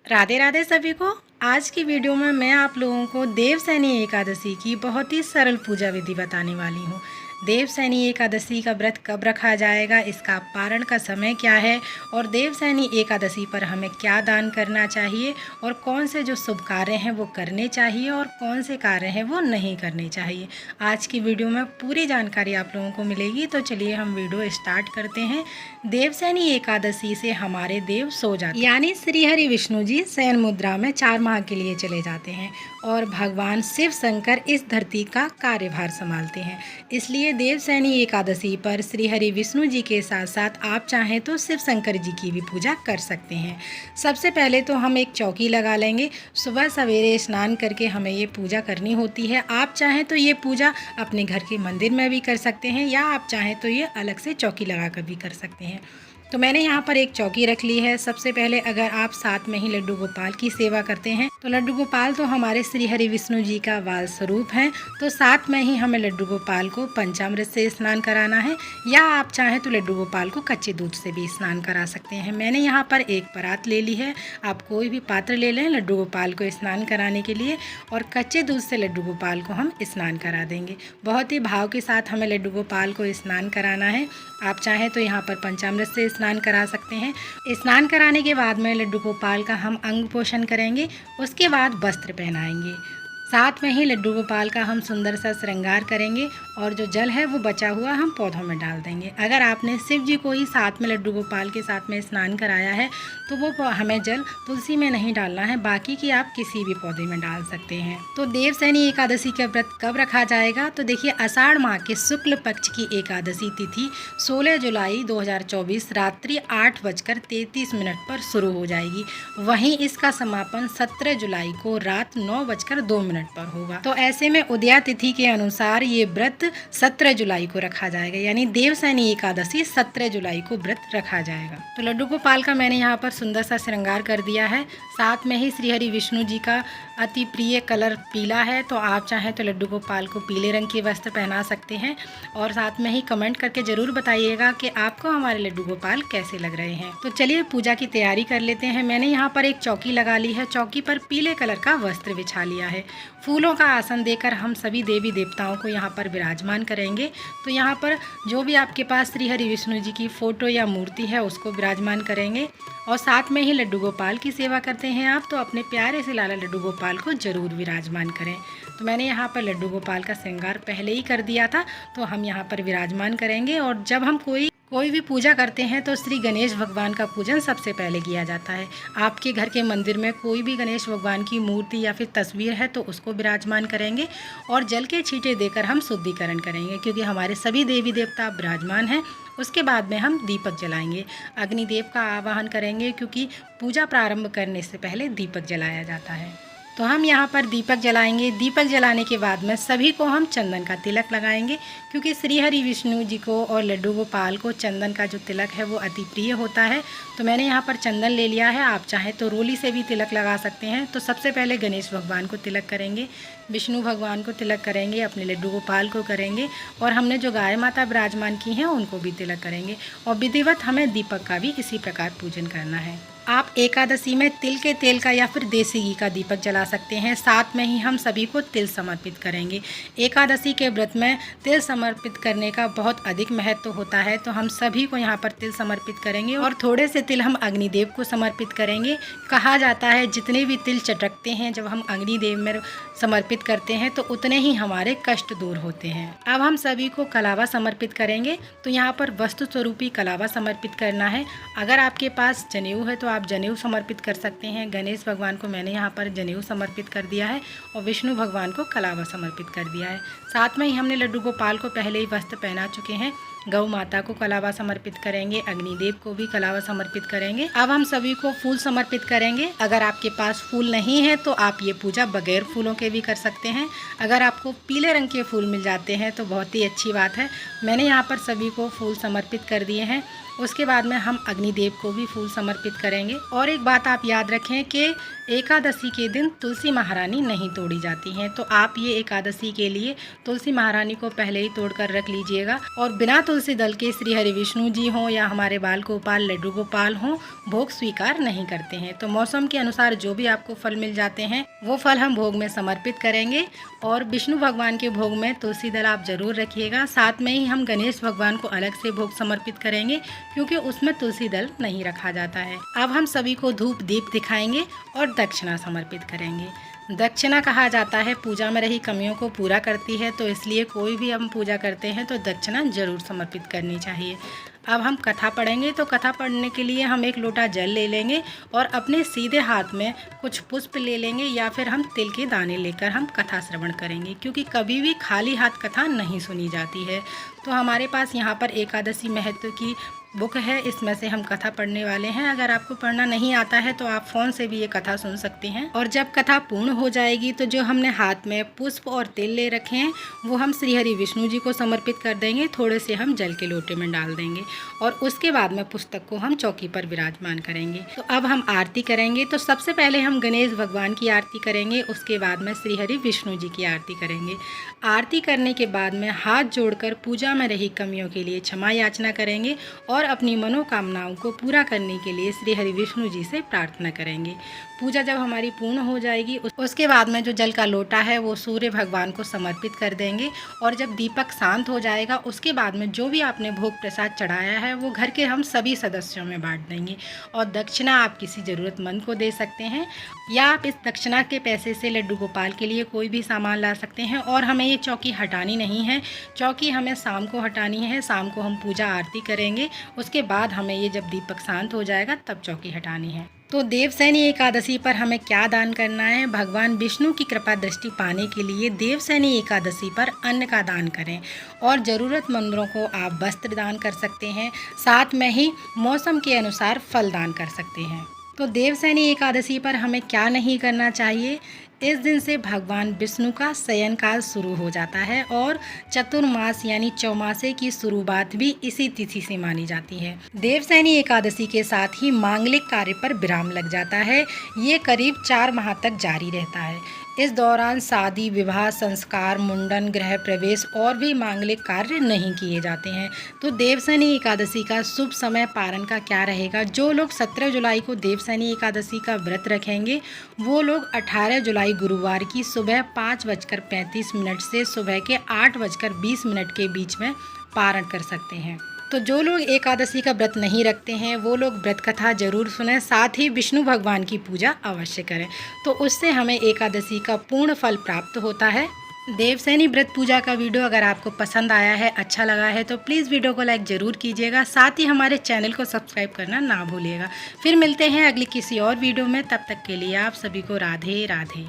राधे राधे सभी को। आज की वीडियो में मैं आप लोगों को देवसैनी एकादशी की बहुत ही सरल पूजा विधि बताने वाली हूँ। देवसैनी एकादशी का व्रत कब रखा जाएगा, इसका पारण का समय क्या है और देवसैनी एकादशी पर हमें क्या दान करना चाहिए और कौन से जो शुभ कार्य हैं वो करने चाहिए और कौन से कार्य हैं वो नहीं करने चाहिए। आज की वीडियो में पूरी जानकारी आप लोगों को मिलेगी। तो चलिए हम वीडियो स्टार्ट करते हैं। देवसैनी एकादशी से हमारे देव सो जाते हैं, यानी श्री हरि विष्णु जी शयन मुद्रा में 4 माह के लिए चले जाते हैं और भगवान शिव शंकर इस धरती का कार्यभार संभालते हैं। इसलिए देवसैनी एकादशी पर श्री हरि विष्णु जी के साथ साथ आप चाहें तो शिव शंकर जी की भी पूजा कर सकते हैं। सबसे पहले तो हम एक चौकी लगा लेंगे। सुबह सवेरे स्नान करके हमें ये पूजा करनी होती है। आप चाहें तो ये पूजा अपने घर के मंदिर में भी कर सकते हैं या आप चाहें तो ये अलग से चौकी लगा कर भी कर सकते हैं। तो मैंने यहाँ पर एक चौकी रख ली है। सबसे पहले अगर आप साथ में ही लड्डू गोपाल की सेवा करते हैं तो लड्डू गोपाल तो हमारे श्री हरि विष्णु जी का वाल स्वरूप हैं, तो साथ में ही हमें लड्डू गोपाल को पंचामृत से स्नान कराना है या आप चाहें तो लड्डू गोपाल को कच्चे दूध से भी स्नान करा सकते हैं। मैंने यहाँ पर एक परात ले ली है। आप कोई भी पात्र ले लें लड्डू गोपाल को स्नान कराने के लिए और कच्चे दूध से लड्डू गोपाल को हम स्नान करा देंगे। बहुत ही भाव के साथ हमें लड्डू गोपाल को स्नान कराना है। आप चाहें तो यहाँ पर पंचामृत से स्नान करा सकते हैं। स्नान कराने के बाद में लड्डू गोपाल का हम अंग पोषण करेंगे, उसके बाद वस्त्र पहनाएंगे। साथ में ही लड्डू गोपाल का हम सुंदर सा श्रृंगार करेंगे और जो जल है वो बचा हुआ हम पौधों में डाल देंगे। अगर आपने शिव जी को ही साथ में लड्डू गोपाल के साथ में स्नान कराया है तो वो हमें जल तुलसी में नहीं डालना है, बाकी की आप किसी भी पौधे में डाल सकते हैं। तो देवसैनी एकादशी का व्रत कब रखा जाएगा, तो देखिए आषाढ़ माह के शुक्ल पक्ष की एकादशी तिथि 16 जुलाई 2024 रात्रि 8:33 पर शुरू हो जाएगी। वहीं इसका समापन 17 जुलाई को रात 9:02 पर होगा। तो ऐसे में उदया तिथि के अनुसार ये व्रत 17 जुलाई को रखा जाएगा, यानी देवसैनी एकादशी 17 जुलाई को व्रत रखा जाएगा। तो लड्डू गोपाल का मैंने यहाँ पर सुंदर सा श्रृंगार कर दिया है। साथ में ही श्री हरि विष्णु जी का अति प्रिय कलर पीला है, तो आप चाहें तो लड्डू गोपाल को पीले रंग के वस्त्र पहना सकते हैं। और साथ में ही कमेंट करके ज़रूर बताइएगा कि आपको हमारे लड्डू गोपाल कैसे लग रहे हैं। तो चलिए पूजा की तैयारी कर लेते हैं। मैंने यहाँ पर एक चौकी लगा ली है। चौकी पर पीले कलर का वस्त्र बिछा लिया है। फूलों का आसन देकर हम सभी देवी देवताओं को यहाँ पर विराजमान करेंगे। तो यहाँ पर जो भी आपके पास श्री हरि विष्णु जी की फ़ोटो या मूर्ति है उसको विराजमान करेंगे और साथ में ही लड्डू गोपाल की सेवा करते हैं आप, तो अपने प्यारे से लाला लड्डू गोपाल को ज़रूर विराजमान करें। तो मैंने यहाँ पर लड्डू गोपाल का श्रृंगार पहले ही कर दिया था, तो हम यहाँ पर विराजमान करेंगे। और जब हम कोई भी पूजा करते हैं तो श्री गणेश भगवान का पूजन सबसे पहले किया जाता है। आपके घर के मंदिर में कोई भी गणेश भगवान की मूर्ति या फिर तस्वीर है तो उसको विराजमान करेंगे और जल के छींटे देकर हम शुद्धिकरण करेंगे, क्योंकि हमारे सभी देवी देवता विराजमान हैं। उसके बाद में हम दीपक जलाएंगे, अग्निदेव का आवाहन करेंगे, क्योंकि पूजा प्रारंभ करने से पहले दीपक जलाया जाता है। तो हम यहाँ पर दीपक जलाएंगे। दीपक जलाने के बाद में सभी को हम चंदन का तिलक लगाएंगे, क्योंकि श्री हरि विष्णु जी को और लड्डू गोपाल को चंदन का जो तिलक है वो अति प्रिय होता है। तो मैंने यहाँ पर चंदन ले लिया है। आप चाहें तो रोली से भी तिलक लगा सकते हैं। तो सबसे पहले गणेश भगवान को तिलक करेंगे, विष्णु भगवान को तिलक करेंगे, अपने लड्डू गोपाल को करेंगे और हमने जो गाय माता विराजमान की हैं उनको भी तिलक करेंगे। और विधिवत हमें दीपक का भी इसी प्रकार पूजन करना है। आप एकादशी में तिल के तेल का या फिर देसी घी का दीपक जला सकते हैं। साथ में ही हम सभी को तिल समर्पित करेंगे। एकादशी के व्रत में तिल समर्पित करने का बहुत अधिक महत्व होता है, तो हम सभी को यहाँ पर तिल समर्पित करेंगे और थोड़े से तिल हम अग्निदेव को समर्पित करेंगे। कहा जाता है जितने भी तिल चटकते हैं जब हम अग्निदेव में समर्पित करते हैं तो उतने ही हमारे कष्ट दूर होते हैं। अब हम सभी को कलावा समर्पित करेंगे। तो यहाँ पर वस्तु स्वरूपी कलावा समर्पित करना है। अगर आपके पास जनेऊ है तो आप जनेऊ समर्पित कर सकते हैं। गणेश भगवान को मैंने यहाँ पर जनेऊ समर्पित कर दिया है और विष्णु भगवान को कलावा समर्पित कर दिया है। साथ में ही हमने लड्डू गोपाल को पहले ही वस्त्र पहना चुके हैं। गौ माता को कलावा समर्पित करेंगे, अग्निदेव को भी कलावा समर्पित करेंगे। अब हम सभी को फूल समर्पित करेंगे। अगर आपके पास फूल नहीं है तो आप ये पूजा बगैर फूलों के भी कर सकते हैं। अगर आपको पीले रंग के फूल मिल जाते हैं तो बहुत ही अच्छी बात है। मैंने यहाँ पर सभी को फूल समर्पित कर दिए हैं। उसके बाद में हम अग्निदेव को भी फूल समर्पित करेंगे। और एक बात आप याद रखें कि एकादशी के दिन तुलसी महारानी नहीं तोड़ी जाती हैं, तो आप ये एकादशी के लिए तुलसी महारानी को पहले ही तोड़ कर रख लीजिएगा और बिना तुलसी दल के श्री हरि विष्णु जी हों या हमारे बाल गोपाल लड्डू गोपाल हों, भोग स्वीकार नहीं करते हैं। तो मौसम के अनुसार जो भी आपको फल मिल जाते हैं वो फल हम भोग में समर्पित करेंगे। और विष्णु भगवान के भोग में तुलसी दल आप जरूर रखिएगा। साथ में ही हम गणेश भगवान को अलग से भोग समर्पित करेंगे क्योंकि उसमें तुलसी दल नहीं रखा जाता है। अब हम सभी को धूप दीप दिखाएंगे और दक्षिणा समर्पित करेंगे। दक्षिणा कहा जाता है पूजा में रही कमियों को पूरा करती है, तो इसलिए कोई भी हम पूजा करते हैं तो दक्षिणा जरूर समर्पित करनी चाहिए। अब हम कथा पढ़ेंगे, तो कथा पढ़ने के लिए हम एक लोटा जल ले लेंगे और अपने सीधे हाथ में कुछ पुष्प ले लेंगे या फिर हम तिल के दाने लेकर हम कथा श्रवण करेंगे, क्योंकि कभी भी खाली हाथ कथा नहीं सुनी जाती है। तो हमारे पास यहाँ पर एकादशी महत्व की बुक है, इसमें से हम कथा पढ़ने वाले हैं। अगर आपको पढ़ना नहीं आता है तो आप फ़ोन से भी ये कथा सुन सकते हैं। और जब कथा पूर्ण हो जाएगी तो जो हमने हाथ में पुष्प और तिल ले रखे हैं वो हम श्री हरि विष्णु जी को समर्पित कर देंगे। थोड़े से हम जल के लोटे में डाल देंगे और उसके बाद में पुस्तक को हम चौकी पर विराजमान करेंगे। तो अब हम आरती करेंगे। तो सबसे पहले हम गणेश भगवान की आरती करेंगे, उसके बाद में श्री हरि विष्णु जी की आरती करेंगे। आरती करने के बाद में हाथ जोड़कर पूजा में रही कमियों के लिए क्षमा याचना करेंगे और अपनी मनोकामनाओं को पूरा करने के लिए श्री हरि विष्णु जी से प्रार्थना करेंगे। पूजा जब हमारी पूर्ण हो जाएगी उसके बाद में जो जल का लोटा है वो सूर्य भगवान को समर्पित कर देंगे। और जब दीपक शांत हो जाएगा उसके बाद में जो भी आपने भोग प्रसाद चढ़ाया है वो घर के हम सभी सदस्यों में बांट देंगे। और दक्षिणा आप किसी ज़रूरतमंद को दे सकते हैं या आप इस दक्षिणा के पैसे से लड्डू गोपाल के लिए कोई भी सामान ला सकते हैं। और हमें ये चौकी हटानी नहीं है, चौकी हमें शाम को हटानी है। शाम को हम पूजा आरती करेंगे, उसके बाद हमें ये जब दीपक शांत हो जाएगा तब चौकी हटानी है। तो देवसैनी एकादशी पर हमें क्या दान करना है? भगवान विष्णु की कृपा दृष्टि पाने के लिए देवसैनी एकादशी पर अन्न का दान करें और ज़रूरतमंदों को आप वस्त्र दान कर सकते हैं। साथ में ही मौसम के अनुसार फल दान कर सकते हैं। तो देवसैनी एकादशी पर हमें क्या नहीं करना चाहिए? इस दिन से भगवान विष्णु का शयन काल शुरू हो जाता है और चतुर्मास यानी चौमासे की शुरुआत भी इसी तिथि से मानी जाती है। देवसैनी एकादशी के साथ ही मांगलिक कार्य पर विराम लग जाता है। ये करीब 4 माह तक जारी रहता है। इस दौरान शादी, विवाह, संस्कार, मुंडन, गृह प्रवेश और भी मांगलिक कार्य नहीं किए जाते हैं। तो देवसैनी एकादशी का शुभ समय पारण का क्या रहेगा? जो लोग 17 जुलाई को देवसैनी एकादशी का व्रत रखेंगे वो लोग 18 जुलाई गुरुवार की सुबह 5:35 से सुबह के 8:20 के बीच में पारण कर सकते हैं। तो जो लोग एकादशी का व्रत नहीं रखते हैं वो लोग व्रत कथा जरूर सुनें, साथ ही विष्णु भगवान की पूजा अवश्य करें, तो उससे हमें एकादशी का पूर्ण फल प्राप्त होता है। देवसैनी व्रत पूजा का वीडियो अगर आपको पसंद आया है, अच्छा लगा है तो प्लीज़ वीडियो को लाइक ज़रूर कीजिएगा। साथ ही हमारे चैनल को सब्सक्राइब करना ना भूलिएगा। फिर मिलते हैं अगली किसी और वीडियो में, तब तक के लिए आप सभी को राधे राधे।